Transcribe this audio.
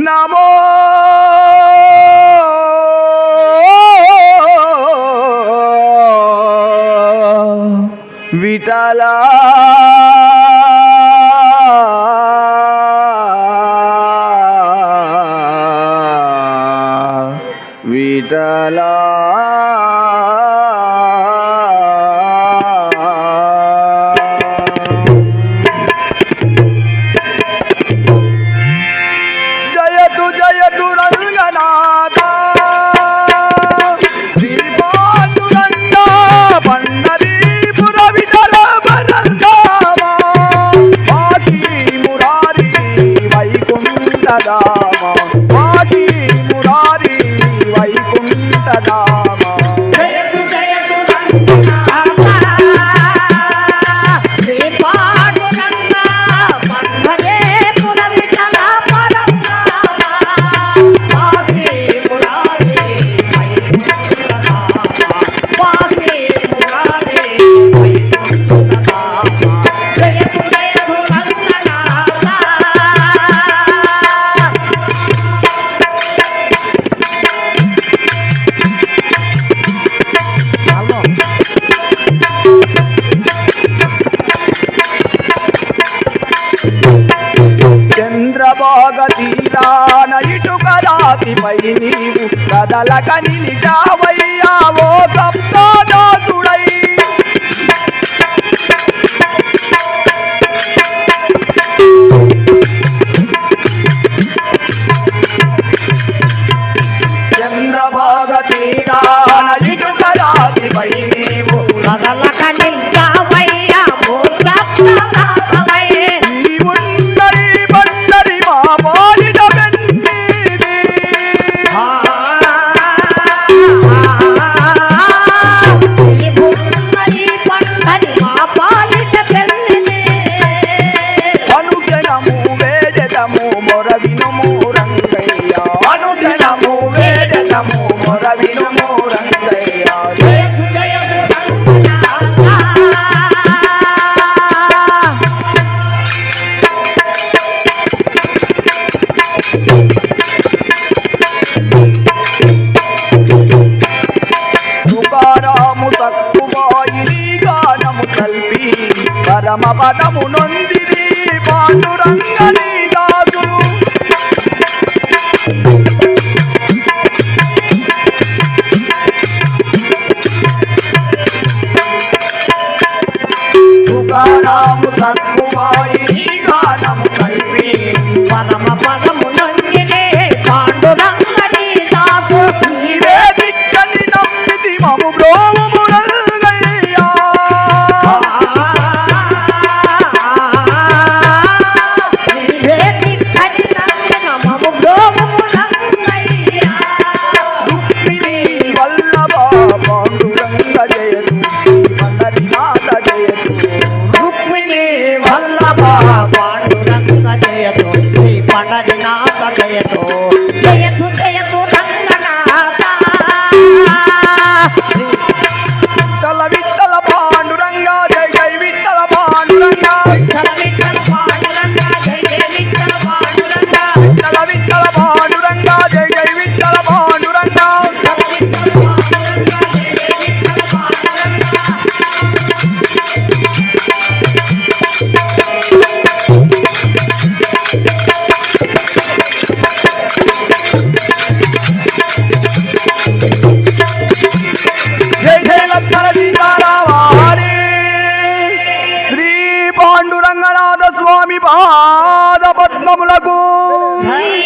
నమో విఠలా విఠలా జయతు జయతు రంగనాథ శ్రీ పాండురంగ పండరీపుర విఠల భరద్ధామ వాటి మురారి వైకుంఠధామ వాటి మురారి వైకుంఠధామ జయతు జయతు రంగనాథ శ్రీ పాండురంగ పండరీపుర విఠల భరద్ధామ వాటి మురారి వైకుంఠధామ వాటి మురారి వైకుంఠధామ జయతు జయతు రంగనాథ చంద్రభాగ తీరాన ఇటుక రాతిపై నీవు కదలక నిలిచావయ్యావో సప్తదాసుడై చంద్రభాగ తీరాన ఇటుక రాతిపై నీవు కదలక నిలిచావయ్యా ఓ సప్తదాసుడై నీవుండరి బండరి మా పాలిట వెన్నీది ఈ భూమరి పండరి మా పాలిట పెళ్ళిది అనుక్షణము వేదము మొరవినుము రంగయ్య అనుక్షణము వేదము మొరవినుము రంగయ్య జయతు జయతు రంగనాథ తుకారాము తక్కువాయి నీ గానము కల్పి పరమ పదము నొందిది పాండురంగ నీ దాసులు తుకారాము తక్కువాయి నీ గానము కల్పి పరమ పదము నందినే పాండురంగని దాసు నీవే దిక్కని నమ్మితి మము బ్రోము రంగయ్యా నీవే దిక్కని నందిన మము బ్రోము రంగయ్య రుక్మిణీ వల్లభ పాండురంగ జయతు పండరీనాథ జయతు రుక్మిణీ వల్లభ పాండురంగ జయతు శ్రీ పండరీనాథ జయతు జయతు జయతు రంగనాథ విఠల విఠల పాండురంగ జయ జయ విఠల పాండురంగ విఠల విఠల పాండురంగ జయ జయ విఠల పాండురంగ విఠల విఠల పాండురంగ జయ జయ విఠల పాండురంగ విఠల విఠల పాండురంగ జయ జయ విఠల పాండురంగ జయ జయ లక్షణ సీతారామ హరి శ్రీ పాండురంగనాథ స్వామి పాద పద్మములకు హరి